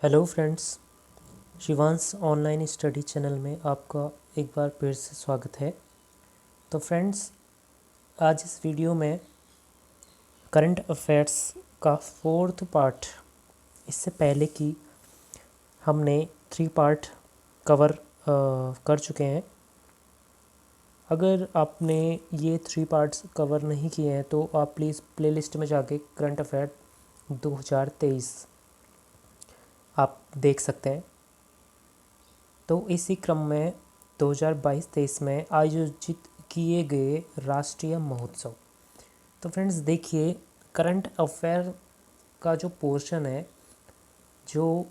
Hello friends, Shivansh online study channel में आपका एक बार फिर से स्वागत है। तो फ्रेंड्स, आज इस वीडियो में करंट अफेयर्स का फोर्थ पार्ट, इससे पहले की हमने 3 पार्ट कवर कर चुके हैं। अगर आपने ये 3 पार्ट्स कवर नहीं किए हैं तो आप प्लीज़ प्लेलिस्ट में जाके करंट अफेयर 2023 आप देख सकते हैं। तो इसी क्रम में 2022-23 में आयोजित किए गए राष्ट्रीय महोत्सव। तो फ्रेंड्स देखिए, करंट अफेयर का जो पोर्शन है, जो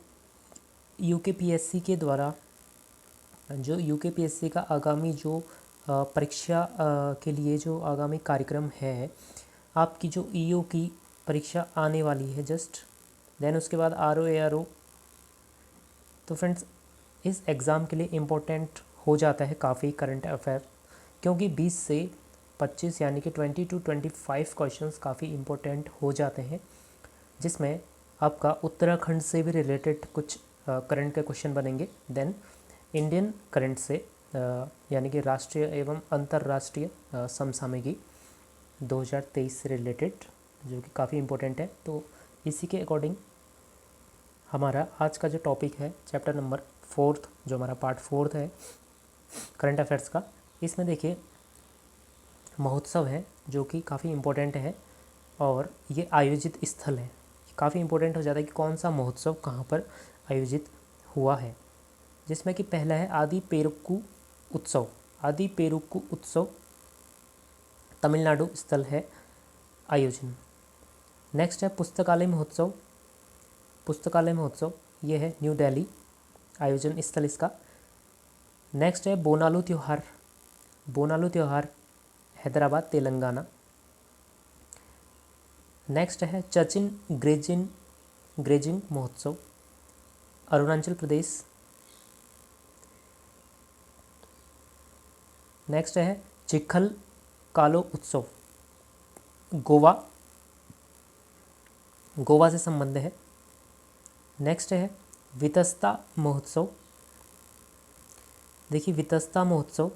यूकेपीएससी के द्वारा, जो यूकेपीएससी का आगामी जो परीक्षा के लिए जो आगामी कार्यक्रम है, आपकी जो ईओ की परीक्षा आने वाली है जस्ट, देन उसके बाद आरओ एआरओ। तो फ्रेंड्स, इस एग्ज़ाम के लिए इम्पोर्टेंट हो जाता है काफ़ी करंट अफेयर, क्योंकि 20 से 25 यानी कि 20 to 25 क्वेश्चंस काफ़ी इम्पोर्टेंट हो जाते हैं, जिसमें आपका उत्तराखंड से भी रिलेटेड कुछ करंट के क्वेश्चन बनेंगे। देन इंडियन करंट से यानी कि राष्ट्रीय एवं अंतर्राष्ट्रीय समसामयिकी 2023 से रिलेटेड, जो कि काफ़ी इम्पोर्टेंट है। तो इसी के अकॉर्डिंग हमारा आज का जो टॉपिक है, चैप्टर नंबर 4, जो हमारा पार्ट 4 है करंट अफेयर्स का, इसमें देखिए महोत्सव है जो कि काफ़ी इम्पोर्टेंट है और ये आयोजित स्थल है। काफ़ी इम्पोर्टेंट हो जाता है कि कौन सा महोत्सव कहाँ पर आयोजित हुआ है, जिसमें कि पहला है आदि पेरुक्कू उत्सव। आदि पेरुक्कू उत्सव तमिलनाडु स्थल है आयोजन। नेक्स्ट है पुस्तकालय महोत्सव। पुस्तकालय महोत्सव ये है न्यू दिल्ली, आयोजन स्थल इसका। नेक्स्ट है बोनालू त्यौहार। बोनालू त्यौहार हैदराबाद तेलंगाना। नेक्स्ट है चचिन ग्रेजिंग महोत्सव अरुणाचल प्रदेश। नेक्स्ट है चिखल कालो उत्सव, गोवा से संबंध है। नेक्स्ट है वितस्ता महोत्सव। देखिए वितस्ता महोत्सव,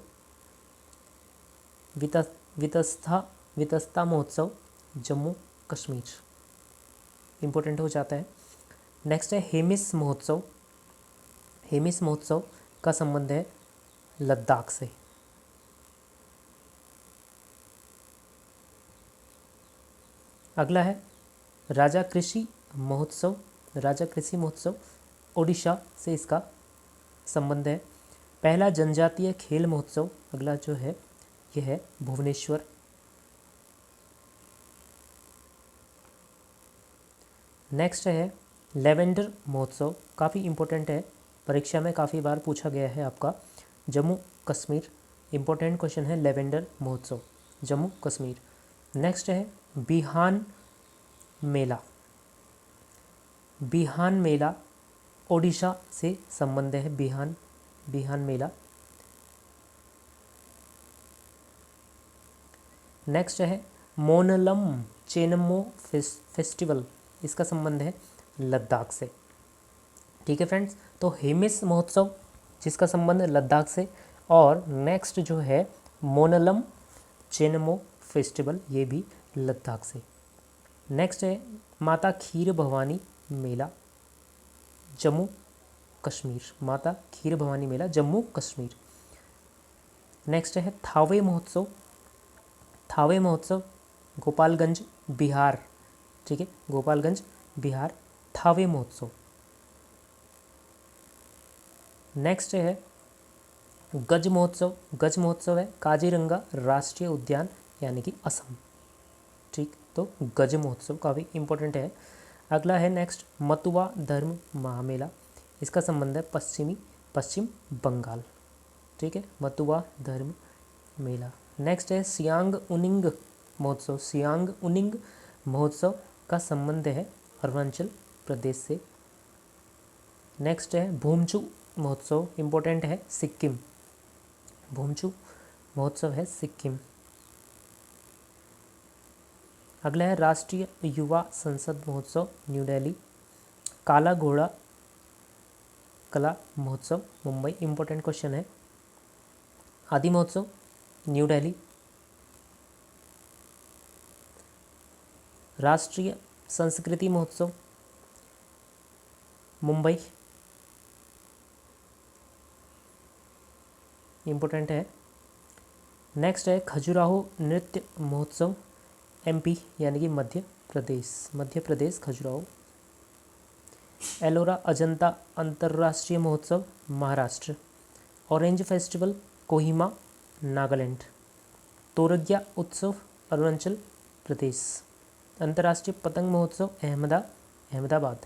वितस्ता महोत्सव जम्मू कश्मीर, इम्पोर्टेंट हो जाता है। नेक्स्ट है हेमिस महोत्सव। हेमिस महोत्सव का संबंध है लद्दाख से। अगला है राजा कृषि महोत्सव। राजा कृषि महोत्सव ओडिशा से इसका संबंध है। पहला जनजातीय खेल महोत्सव, अगला जो है यह है भुवनेश्वर। नेक्स्ट है लेवेंडर महोत्सव, काफ़ी इम्पोर्टेंट है, परीक्षा में काफ़ी बार पूछा गया है आपका, जम्मू कश्मीर। इम्पोर्टेंट क्वेश्चन है लेवेंडर महोत्सव जम्मू कश्मीर। नेक्स्ट है बिहान मेला। बिहान मेला ओडिशा से संबंध है, बिहान मेला। नेक्स्ट है मोनलम चेनमो फेस्टिवल, इसका संबंध है लद्दाख से। ठीक है फ्रेंड्स, तो हेमिस महोत्सव जिसका संबंध है लद्दाख से, और नेक्स्ट जो है मोनलम चेनमो फेस्टिवल, ये भी लद्दाख से। नेक्स्ट है माता खीर भवानी मेला जम्मू कश्मीर। माता खीर भवानी मेला जम्मू कश्मीर। नेक्स्ट है थावे महोत्सव। थावे महोत्सव गोपालगंज बिहार। ठीक है, गोपालगंज बिहार, थावे महोत्सव। नेक्स्ट है गज महोत्सव। गज महोत्सव है काजीरंगा राष्ट्रीय उद्यान यानी कि असम। ठीक, तो गज महोत्सव काफ़ी इम्पोर्टेंट है। अगला है नेक्स्ट मतुआ धर्म महामेला, इसका संबंध है पश्चिम बंगाल। ठीक है, मतुआ धर्म मेला। नेक्स्ट है सियांग उनिंग महोत्सव। सियांग उनिंग महोत्सव का संबंध है अरुणाचल प्रदेश से। नेक्स्ट है भूमचू महोत्सव, इम्पोर्टेंट है सिक्किम। भूमचू महोत्सव है सिक्किम। अगला है राष्ट्रीय युवा संसद महोत्सव न्यू दिल्ली। काला घोड़ा कला महोत्सव मुंबई, इम्पोर्टेंट क्वेश्चन है। आदि महोत्सव न्यू दिल्ली। राष्ट्रीय संस्कृति महोत्सव मुंबई, इम्पोर्टेंट है। नेक्स्ट है खजुराहो नृत्य महोत्सव एमपी यानी कि मध्य प्रदेश खजुराहो। एलोरा अजंता अंतर्राष्ट्रीय महोत्सव महाराष्ट्र। Orange festival Kohima Nagaland. तोरगिया उत्सव अरुणाचल प्रदेश। अंतर्राष्ट्रीय पतंग महोत्सव अहमदाबाद।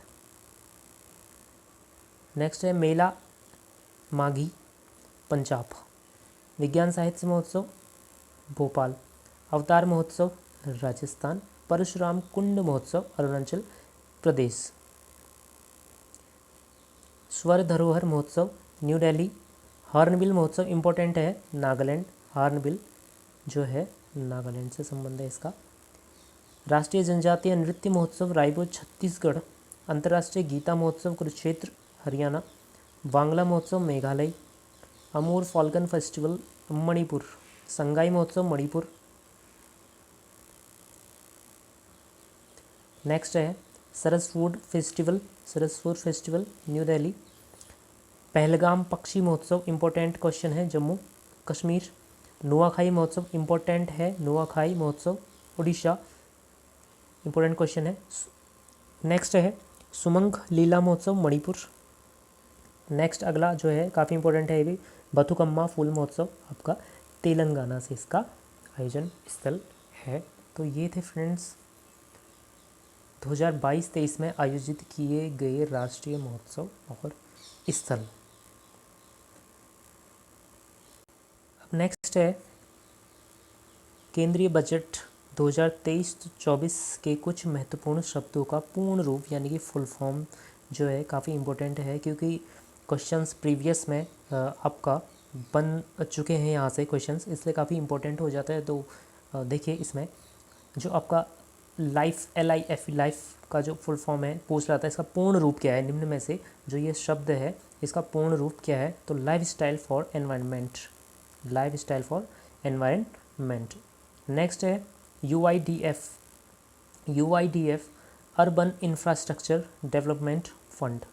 नेक्स्ट है मेला माघी पंजाब। विज्ञान साहित्य महोत्सव भोपाल। अवतार महोत्सव राजस्थान। परशुराम कुंड महोत्सव अरुणाचल प्रदेश। स्वर धरोहर महोत्सव न्यू दिल्ली। हॉर्नबिल महोत्सव इम्पोर्टेंट है नागालैंड। हॉर्नबिल जो है नागालैंड से संबंध है इसका। राष्ट्रीय जनजातीय नृत्य महोत्सव रायपुर छत्तीसगढ़। अंतर्राष्ट्रीय गीता महोत्सव कुरुक्षेत्र हरियाणा। बांग्ला महोत्सव मेघालय। अमूर Falcon festival Manipur. संगाई महोत्सव मणिपुर। नेक्स्ट है सरसफूड फेस्टिवल न्यू दिल्ली। पहलगाम पक्षी महोत्सव इम्पोर्टेंट क्वेश्चन है जम्मू कश्मीर। नुआखाई महोत्सव इम्पोर्टेंट है नुआखाई महोत्सव उड़ीसा, इम्पोर्टेंट क्वेश्चन है। नेक्स्ट है सुमंग लीला महोत्सव मणिपुर। नेक्स्ट अगला जो है काफ़ी इंपॉर्टेंट है ये भी, बथुकम्मा फूल महोत्सव आपका तेलंगाना से इसका आयोजन स्थल है। तो ये थे फ्रेंड्स 2022-23 में आयोजित किए गए राष्ट्रीय महोत्सव और स्थल। अब नेक्स्ट है केंद्रीय बजट 2023-24 के कुछ महत्वपूर्ण शब्दों का पूर्ण रूप यानी कि फुल फॉर्म जो है काफ़ी इम्पोर्टेंट है, क्योंकि क्वेश्चंस प्रीवियस में आपका बन चुके हैं यहाँ से क्वेश्चंस, इसलिए काफ़ी इम्पोर्टेंट हो जाता है। तो देखिए इसमें जो आपका लाइफ का जो फुल फॉर्म है पूछ रहा था, इसका पूर्ण रूप क्या है, निम्न में से जो ये शब्द है इसका पूर्ण रूप क्या है, तो lifestyle for environment. Next है UIDF urban infrastructure development fund.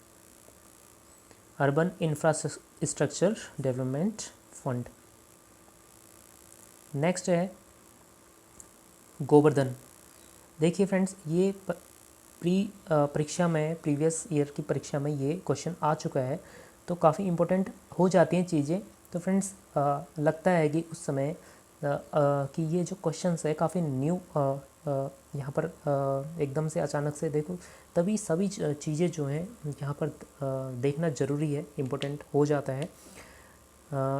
Next है गोवर्धन। देखिए फ्रेंड्स ये प्रीवियस ईयर की परीक्षा में ये क्वेश्चन आ चुका है, तो काफ़ी इम्पोर्टेंट हो जाती हैं चीज़ें। तो फ्रेंड्स लगता है कि उस समय कि ये जो क्वेश्चंस है काफ़ी न्यू यहाँ पर एकदम से अचानक से देखो, तभी सभी चीज़ें जो हैं यहाँ पर देखना ज़रूरी है, इम्पोर्टेंट हो जाता है।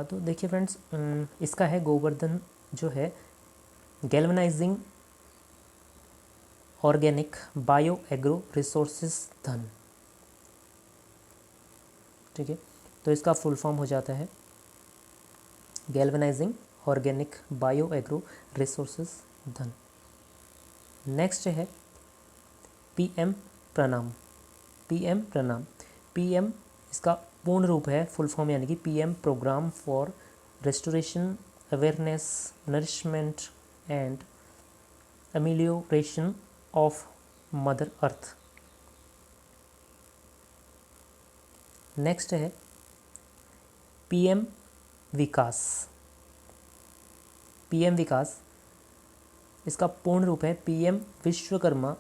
तो देखिए फ्रेंड्स इसका है गोवर्धन जो है galvanising organic bio agro resources धन, ठीक है। तो इसका फुल फॉर्म हो जाता है galvanising organic bio agro resources Dhan. Next है पीएम प्रणाम। पीएम इसका पूर्ण रूप है फुल फॉर्म यानी कि PM programme for restoration awareness nourishment and amelioration of mother earth. Next है पीएम विकास। इसका पूर्ण रूप है पीएम विश्वकर्मा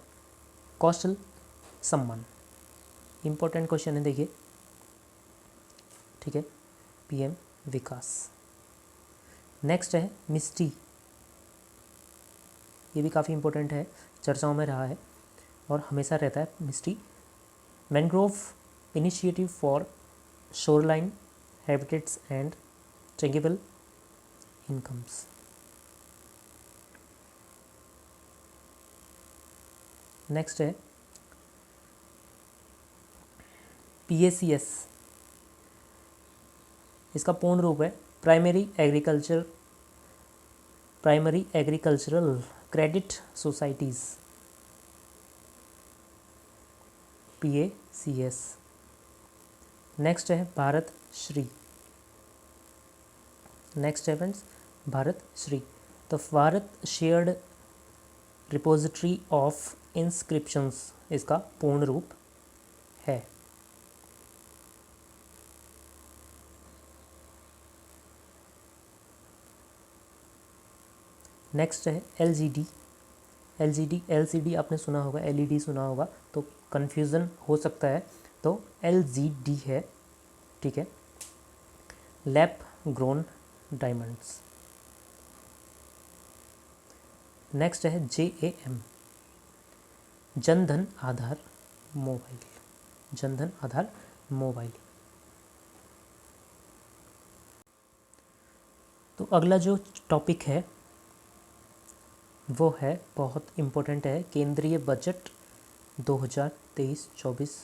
कौशल सम्मान, इम्पोर्टेंट क्वेश्चन है देखिए, ठीक है, पीएम विकास। नेक्स्ट है मिस्टी, ये भी काफ़ी इम्पोर्टेंट है, चर्चाओं में रहा है और हमेशा रहता है Mishti. Mangrove initiative for shoreline habitats and tangible incomes. Next है PACS, इसका पूर्ण रूप है primary agricultural credit societies, PACS। Next है भारत श्री। नेक्स्ट है फ्रेंड्स भारत श्री। तो Bharat shared repository of inscriptions इसका पूर्ण रूप है। नेक्स्ट है एलजीडी। एलसीडी आपने सुना होगा, एलईडी सुना होगा, तो कन्फ्यूज़न हो सकता है, तो एलजीडी है, ठीक है। Lab grown diamonds. नेक्स्ट है JAM, Jan Dhan Aadhaar mobile. Jan Dhan Aadhaar mobile. तो अगला जो टॉपिक है वो है बहुत इम्पोर्टेंट है, केंद्रीय बजट 2023-24,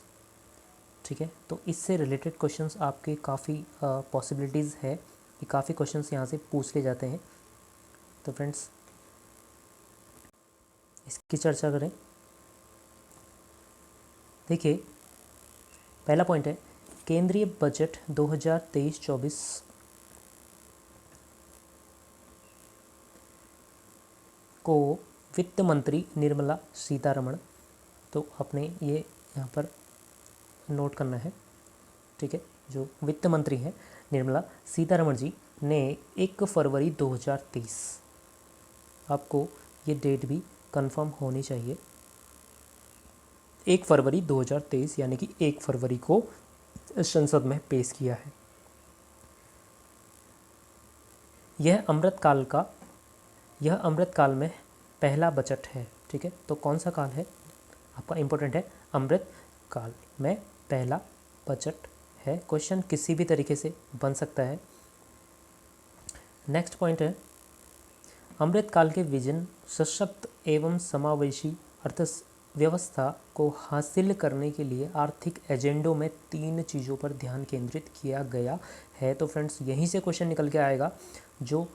ठीक है। तो इससे रिलेटेड क्वेश्चंस आपके काफ़ी पॉसिबिलिटीज़ है कि काफ़ी क्वेश्चंस यहाँ से पूछ ले जाते हैं। तो फ्रेंड्स इसकी चर्चा करें। देखिए पहला पॉइंट है केंद्रीय बजट 2023-24 को वित्त मंत्री निर्मला सीतारमण, तो आपने ये यहाँ पर नोट करना है, ठीक है। जो वित्त मंत्री हैं निर्मला सीतारमण जी ने 1 फरवरी 2023, आपको ये डेट भी कंफर्म होनी चाहिए, 1 फरवरी 2023 यानी कि 1 फरवरी को संसद में पेश किया है। यह अमृत काल में पहला बजट है, ठीक है। तो कौन सा काल है आपका इम्पोर्टेंट है, अमृत काल में पहला बजट है। क्वेश्चन किसी भी तरीके से बन सकता है। नेक्स्ट पॉइंट है अमृत काल के विजन सशक्त एवं समावेशी अर्थव्यवस्था को हासिल करने के लिए आर्थिक एजेंडों में 3 चीज़ों पर ध्यान केंद्रित किया गया है। तो फ्रेंड्स यहीं से क्वेश्चन निकल के आएगा जो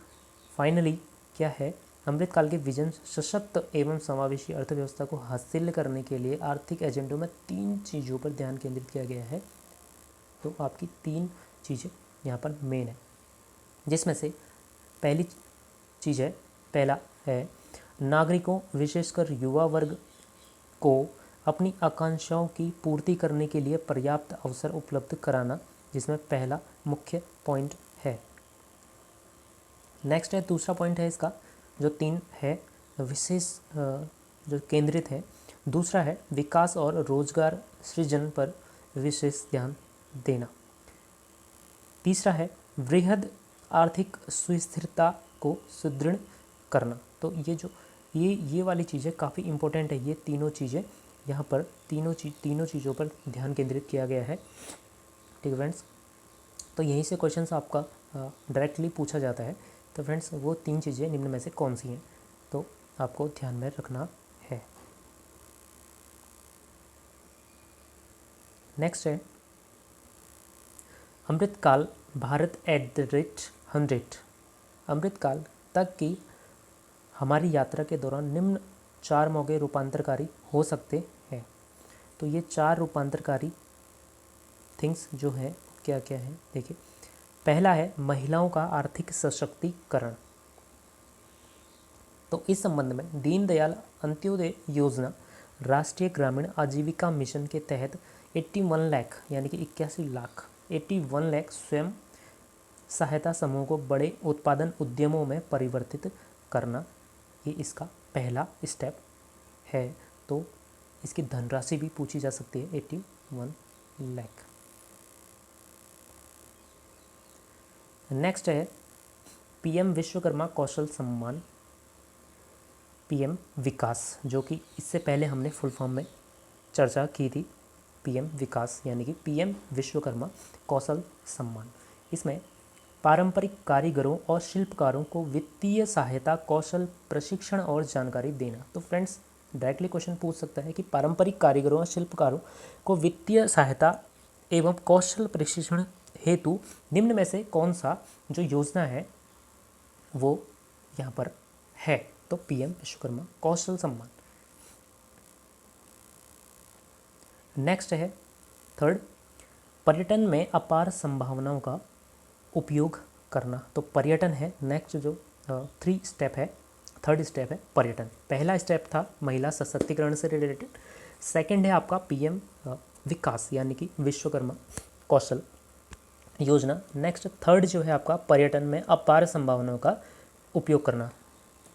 फाइनली क्या है, अमृत काल के विजन सशक्त एवं समावेशी अर्थव्यवस्था को हासिल करने के लिए आर्थिक एजेंडों में 3 चीज़ों पर ध्यान केंद्रित किया गया है। तो आपकी 3 चीज़ें यहाँ पर मेन है, जिसमें से पहली चीज़ है, पहला है नागरिकों विशेषकर युवा वर्ग को अपनी आकांक्षाओं की पूर्ति करने के लिए पर्याप्त अवसर उपलब्ध कराना, जिसमें पहला मुख्य पॉइंट है। नेक्स्ट है दूसरा पॉइंट है इसका जो 3 है विशेष जो केंद्रित है, दूसरा है विकास और रोजगार सृजन पर विशेष ध्यान देना। तीसरा है वृहद आर्थिक सुस्थिरता को सुदृढ़ करना। तो ये जो ये वाली चीज़ें काफ़ी इम्पोर्टेंट है, ये तीनों चीज़ें यहाँ पर तीनों चीज़ों पर ध्यान केंद्रित किया गया है, ठीक है फ्रेंड्स। तो यहीं से क्वेश्चंस आपका डायरेक्टली पूछा जाता है। तो फ्रेंड्स वो 3 चीज़ें निम्न में से कौन सी हैं, तो आपको ध्यान में रखना है। नेक्स्ट है अमृतकाल भारत @100। अमृतकाल तक की हमारी यात्रा के दौरान निम्न 4 मौके रूपांतरकारी हो सकते हैं। तो ये 4 रूपांतरकारी थिंग्स जो हैं क्या क्या हैं, देखिए। पहला है महिलाओं का आर्थिक सशक्तिकरण। तो इस संबंध में दीनदयाल अंत्योदय योजना राष्ट्रीय ग्रामीण आजीविका मिशन के तहत 81 लाख यानी कि 81 लाख स्वयं सहायता समूह को बड़े उत्पादन उद्यमों में परिवर्तित करना, ये इसका पहला स्टेप है। तो इसकी धनराशि भी पूछी जा सकती है, 81 लाख। नेक्स्ट है PM विश्वकर्मा कौशल सम्मान, PM विकास, जो कि इससे पहले हमने फुल फॉर्म में चर्चा की थी। PM विकास यानी कि PM विश्वकर्मा कौशल सम्मान। इसमें पारंपरिक कारीगरों और शिल्पकारों को वित्तीय सहायता, कौशल प्रशिक्षण और जानकारी देना। तो फ्रेंड्स डायरेक्टली क्वेश्चन पूछ सकता है कि पारंपरिक कारीगरों और शिल्पकारों को वित्तीय सहायता एवं कौशल प्रशिक्षण हेतु निम्न में से कौन सा जो योजना है वो यहाँ पर है। तो PM विश्वकर्मा कौशल सम्मान। नेक्स्ट है थर्ड पर्यटन में अपार संभावनाओं का उपयोग करना। तो पर्यटन है नेक्स्ट जो थर्ड स्टेप है पर्यटन। पहला स्टेप था महिला सशक्तिकरण से रिलेटेड, सेकंड है आपका पीएम विकास यानी कि विश्वकर्मा कौशल योजना। नेक्स्ट थर्ड जो है आपका पर्यटन में अपार संभावनाओं का उपयोग करना।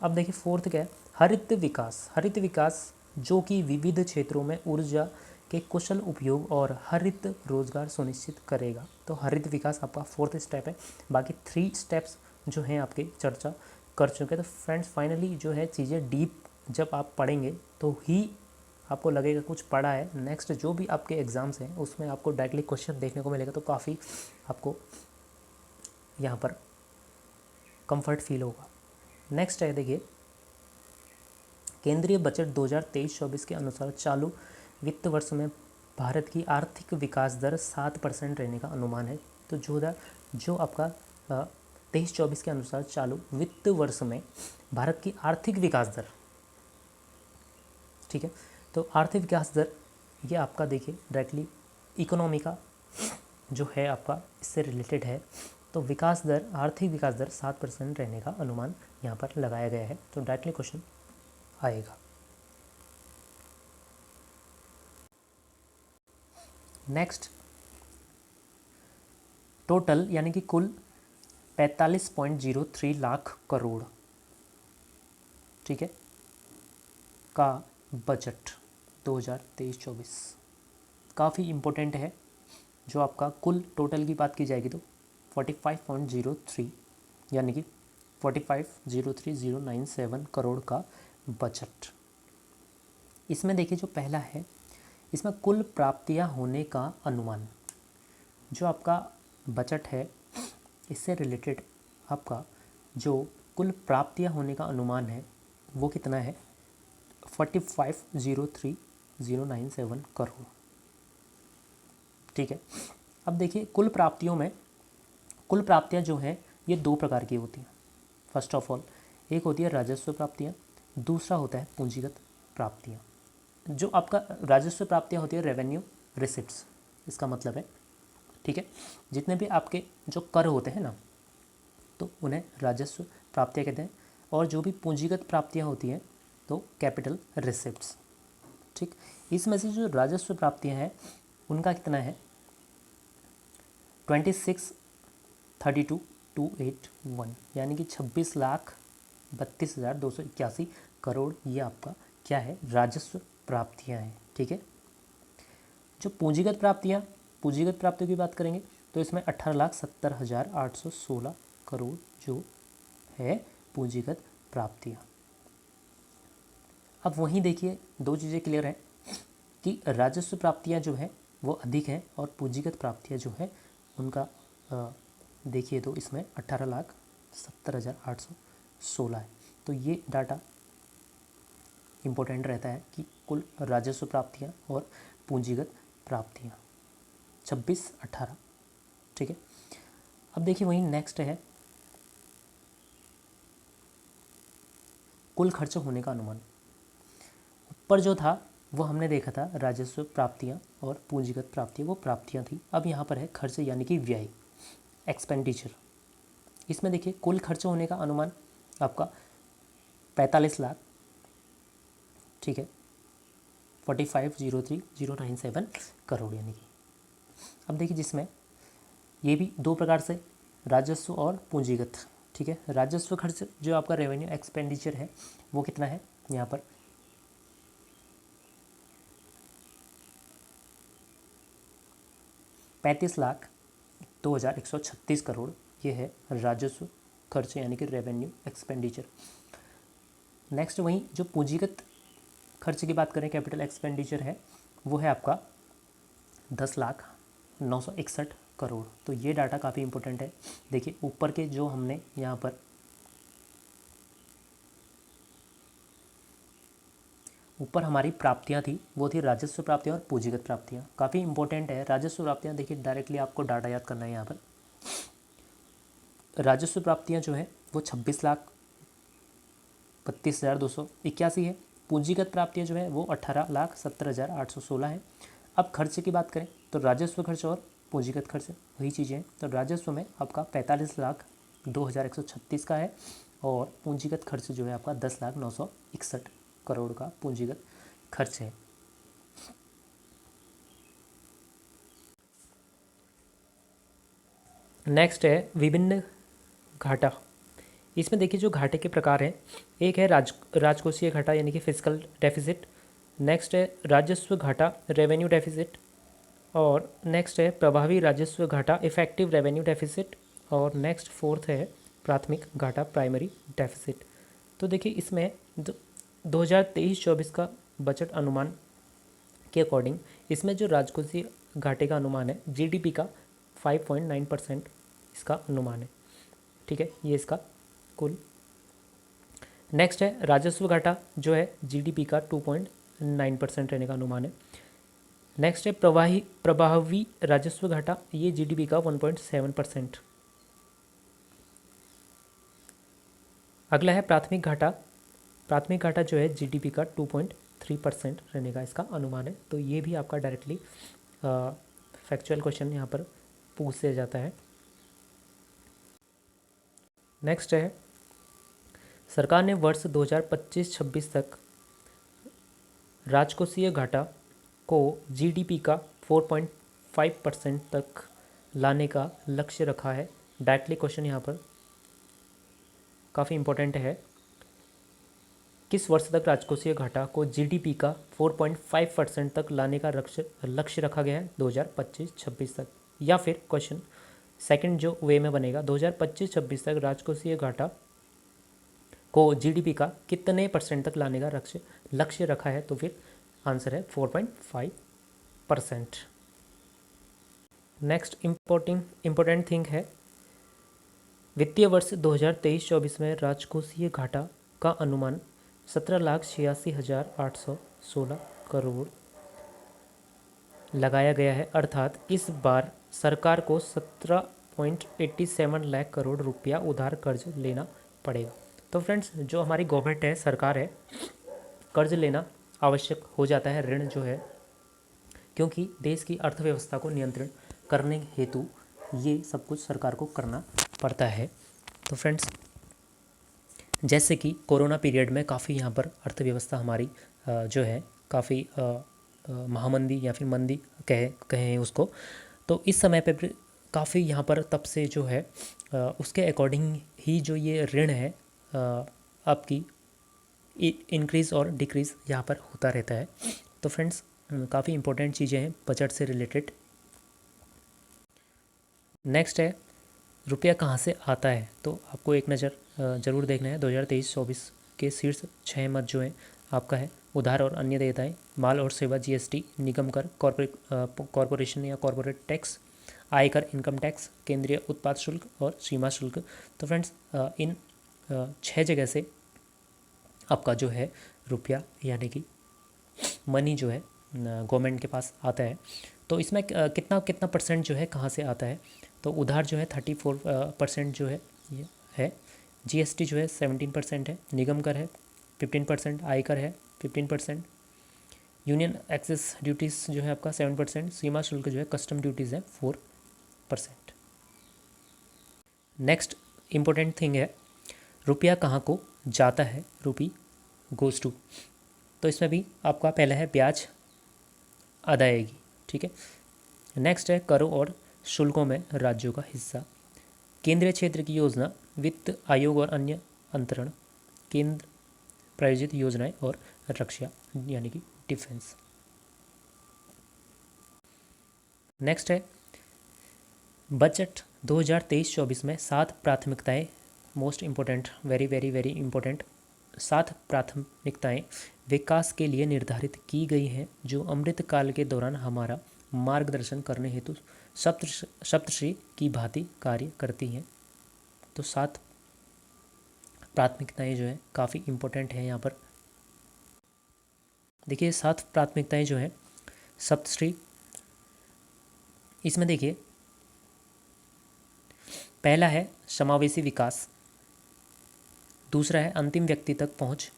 अब देखिए फोर्थ क्या है, हरित विकास। हरित विकास जो कि विविध क्षेत्रों में ऊर्जा के कुशल उपयोग और हरित रोजगार सुनिश्चित करेगा। तो हरित विकास आपका फोर्थ स्टेप है। बाकी 3 स्टेप्स जो हैं आपके चर्चा कर चुके हैं। तो फ्रेंड्स फाइनली जो है चीज़ें डीप जब आप पढ़ेंगे तो ही आपको लगेगा कुछ पढ़ा है। नेक्स्ट जो भी आपके एग्ज़ाम्स हैं उसमें आपको डायरेक्टली क्वेश्चन देखने को मिलेगा, तो काफ़ी आपको यहाँ पर कंफर्ट फील होगा। नेक्स्ट है देखिए, केंद्रीय बजट 2023-24 के अनुसार चालू वित्त वर्ष में भारत की आर्थिक विकास दर 7% रहने का अनुमान है। तो जो आपका 23-24 के अनुसार चालू वित्त वर्ष में भारत की आर्थिक विकास दर, ठीक है, तो आर्थिक विकास दर ये आपका देखिए डायरेक्टली इकोनॉमी का जो है आपका इससे रिलेटेड है। तो विकास दर, आर्थिक विकास दर 7% रहने का अनुमान यहाँ पर लगाया गया है। तो डायरेक्टली क्वेश्चन आएगा। नेक्स्ट, टोटल यानी कि कुल 45.03 लाख करोड़, ठीक है, का बजट 2023-24 काफ़ी इम्पोर्टेंट है। जो आपका कुल टोटल की बात की जाएगी तो 45.03 यानी कि 45,03,097 करोड़ का बजट। इसमें देखिए जो पहला है, इसमें कुल प्राप्तियां होने का अनुमान। जो आपका बजट है इससे रिलेटेड आपका जो कुल प्राप्तियां होने का अनुमान है वो कितना है, 45,03,097 करोड़, ठीक है। अब देखिए कुल प्राप्तियां जो हैं ये 2 प्रकार की होती हैं। फर्स्ट ऑफ ऑल एक होती है राजस्व प्राप्तियां, दूसरा होता है पूंजीगत प्राप्तियां। जो आपका राजस्व प्राप्तियां होती है रेवेन्यू रिसिप्ट्स, इसका मतलब है, ठीक है, जितने भी आपके जो कर होते हैं ना तो उन्हें राजस्व प्राप्तियां कहते हैं। और जो भी पूंजीगत प्राप्तियां होती हैं तो कैपिटल रिसिप्ट्स, ठीक। इसमें से जो राजस्व प्राप्तियां हैं उनका कितना है 26,32,281 यानी कि 26,32,281 करोड़ ये आपका क्या है राजस्व प्राप्तियां हैं, ठीक है। जो पूंजीगत प्राप्तियों की बात करेंगे तो इसमें 18,70,816 करोड़ जो है पूंजीगत प्राप्तियां। अब वहीं देखिए 2 चीज़ें क्लियर हैं कि राजस्व प्राप्तियां जो है वो अधिक हैं और पूंजीगत प्राप्तियां जो है उनका देखिए तो इसमें 18,70,816 है। तो ये डाटा इम्पोर्टेंट रहता है कि कुल राजस्व प्राप्तियां और पूंजीगत प्राप्तियां 26-18, ठीक है। अब देखिए वहीं नेक्स्ट है कुल खर्च होने का अनुमान। ऊपर जो था वो हमने देखा था राजस्व प्राप्तियां और पूंजीगत प्राप्तियां, वो प्राप्तियां थी। अब यहाँ पर है खर्च यानी कि व्यय, एक्सपेंडिचर। इसमें देखिए कुल खर्च होने का अनुमान आपका 45 लाख, ठीक है, 45,03,097 करोड़ यानी कि। अब देखिए जिसमें ये भी 2 प्रकार से राजस्व और पूंजीगत, ठीक है। राजस्व खर्च जो आपका रेवेन्यू एक्सपेंडिचर है वो कितना है यहाँ पर 35,02,136 करोड़, ये है राजस्व खर्च यानी कि रेवेन्यू एक्सपेंडिचर। नेक्स्ट वहीं जो पूंजीगत खर्च की बात करें कैपिटल एक्सपेंडिचर है वो है आपका 10,09,61 करोड़। तो ये डाटा काफ़ी इंपॉर्टेंट है। देखिए ऊपर के जो हमने यहाँ पर ऊपर हमारी प्राप्तियाँ थी वो थी राजस्व प्राप्तियाँ और पूंजीगत प्राप्तियाँ, काफ़ी इंपॉर्टेंट है। राजस्व प्राप्तियाँ देखिए डायरेक्टली आपको डाटा याद करना है। यहाँ पर राजस्व प्राप्तियाँ जो है वो 26,32,281 है। पूंजीगत प्राप्तियाँ जो है वो 18,70,816 है। अब खर्च की बात करें तो राजस्व खर्च और पूंजीगत खर्च वही चीज़ें हैं। तो राजस्व में आपका 45,02,136 का है और पूंजीगत खर्च जो है आपका 10,09,61 करोड़ का पूंजीगत खर्च है। नेक्स्ट है विभिन्न घाटा। इसमें देखिए जो घाटे के प्रकार हैं, एक है राजकोषीय घाटा यानी कि फिजिकल डेफिसिट, नेक्स्ट है राजस्व घाटा रेवेन्यू डेफिसिट, और नेक्स्ट है प्रभावी राजस्व घाटा इफेक्टिव रेवेन्यू डेफिसिट, और नेक्स्ट फोर्थ है प्राथमिक घाटा प्राइमरी डेफिसिट। तो देखिए इसमें 2023-24 का बजट अनुमान के अकॉर्डिंग इसमें जो राजकोषीय घाटे का अनुमान है जीडीपी का 5.9% इसका अनुमान है। ठीक है, ये इसका कुल। नेक्स्ट है राजस्व घाटा जो है जीडीपी का 2.9% रहने का अनुमान है। नेक्स्ट है प्रभावी राजस्व घाटा, ये जीडीपी का 1.7%। अगला है प्राथमिक घाटा। प्राथमिक घाटा जो है जीडीपी का 2.3% रहने का इसका अनुमान है। तो ये भी आपका डायरेक्टली फैक्चुअल क्वेश्चन यहाँ पर पूछ दिया जाता है। नेक्स्ट है सरकार ने वर्ष 2025-26 तक राजकोषीय घाटा को जीडीपी का 4.5% तक लाने का लक्ष्य रखा है। डायरेक्टली क्वेश्चन यहाँ पर काफ़ी इम्पोर्टेंट है। किस वर्ष तक राजकोषीय घाटा को जीडीपी का 4.5% तक लाने का लक्ष्य रखा गया है? 2025-26 तक। या फिर क्वेश्चन सेकंड जो वे में बनेगा, 2025-26 तक राजकोषीय घाटा को जीडीपी का कितने % तक लाने का लक्ष्य रखा है? तो फिर आंसर है 4.5%। नेक्स्ट इम्पोर्टेंट थिंग है वित्तीय वर्ष 2023-24 में राजकोषीय घाटा का अनुमान 17,86,816 करोड़ लगाया गया है। अर्थात इस बार सरकार को 17.87 लाख करोड़ रुपया उधार कर्ज लेना पड़ेगा। तो फ्रेंड्स जो हमारी गवर्नमेंट है, सरकार है, कर्ज लेना आवश्यक हो जाता है, ऋण जो है, क्योंकि देश की अर्थव्यवस्था को नियंत्रण करने हेतु ये सब कुछ सरकार को करना पड़ता है। तो फ्रेंड्स जैसे कि कोरोना पीरियड में काफ़ी यहाँ पर अर्थव्यवस्था हमारी जो है काफ़ी महामंदी या फिर मंदी कहें उसको, तो इस समय पे काफ़ी यहाँ पर तब से जो है उसके अकॉर्डिंग ही जो ये ऋण है आपकी इंक्रीज़ और डिक्रीज़ यहाँ पर होता रहता है। तो फ्रेंड्स काफ़ी इंपॉर्टेंट चीज़ें हैं बजट से रिलेटेड। नेक्स्ट है रुपया कहाँ से आता है, तो आपको एक नज़र ज़रूर देखना है। 2023-24 के शीर्ष 6 मद जो हैं आपका है उधार और अन्य देयताएँ, माल और सेवा जीएसटी, निगम कर, कॉरपोरेशन या कॉरपोरेट टैक्स, आयकर इनकम टैक्स, केंद्रीय उत्पाद शुल्क और सीमा शुल्क। तो फ्रेंड्स इन 6 जगह से आपका जो है रुपया यानी कि मनी जो है गवर्नमेंट के पास आता है। तो इसमें कितना % जो है कहाँ से आता है, तो उधार जो है 34% जो है ये है, जीएसटी जो है 17% है, निगम कर है 15%, आयकर है 15%, यूनियन एक्सेस ड्यूटीज़ जो है आपका 7%, सीमा शुल्क जो है कस्टम ड्यूटीज़ है 4%। नेक्स्ट इम्पोर्टेंट थिंग है रुपया कहाँ को जाता है, रुपी गोज़ टू। तो इसमें भी आपका पहला है ब्याज अदायगी। ठीक है, नेक्स्ट है करों और शुल्कों में राज्यों का हिस्सा, केंद्रीय क्षेत्र की योजना, वित्त आयोग और अन्य अंतरण, केंद्र प्रायोजित योजनाएं और रक्षा यानी कि डिफेंस। नेक्स्ट है बजट 2023-24 में 7 प्राथमिकताएं, most important, very very very important 7 प्राथमिकताएं विकास के लिए निर्धारित की गई हैं जो अमृत काल के दौरान हमारा मार्गदर्शन करने हेतु सप्तश्री की भांति कार्य करती हैं। तो 7 प्राथमिकताएं जो हैं काफ़ी इम्पोर्टेंट है। यहाँ पर देखिए 7 प्राथमिकताएं जो हैं सप्तश्री, इसमें देखिए पहला है समावेशी विकास, दूसरा है अंतिम व्यक्ति तक पहुँच,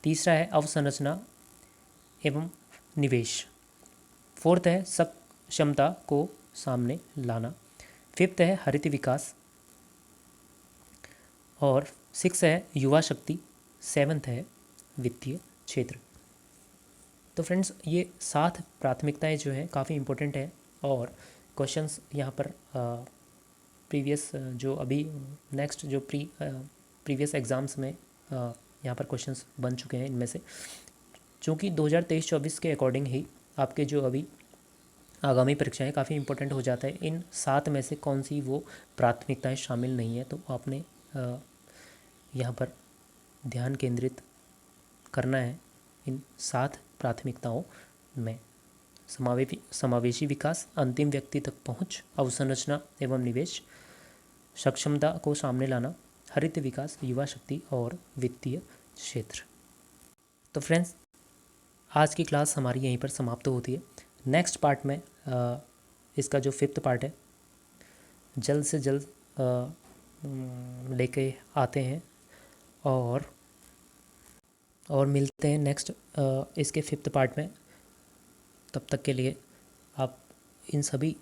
तीसरा है अवसंरचना एवं निवेश, फोर्थ है क्षमता को सामने लाना। फिफ्थ है हरित विकास, और सिक्स है युवा शक्ति, सेवन्थ है वित्तीय क्षेत्र। तो फ्रेंड्स ये 7 प्राथमिकताएं जो हैं काफ़ी इम्पोर्टेंट है, और क्वेश्चंस यहाँ पर प्रीवियस जो अभी नेक्स्ट जो प्रीवियस एग्ज़ाम्स में यहाँ पर क्वेश्चंस बन चुके हैं इनमें से। चूँकि 2023-24 के अकॉर्डिंग ही आपके जो अभी आगामी परीक्षाएं काफ़ी इंपॉर्टेंट हो जाता है, इन 7 में से कौन सी वो प्राथमिकताएं शामिल नहीं है, तो आपने यहाँ पर ध्यान केंद्रित करना है इन 7 प्राथमिकताओं में। समावेशी विकास, अंतिम व्यक्ति तक पहुँच, अवसंरचना एवं निवेश, सक्षमता को सामने लाना, हरित विकास, युवा शक्ति और वित्तीय क्षेत्र। तो फ्रेंड्स आज की क्लास हमारी यहीं पर समाप्त होती है। नेक्स्ट पार्ट में इसका जो 5th पार्ट है जल्द से जल्द लेके आते हैं, और मिलते हैं नेक्स्ट इसके 5th पार्ट में। तब तक के लिए आप इन सभी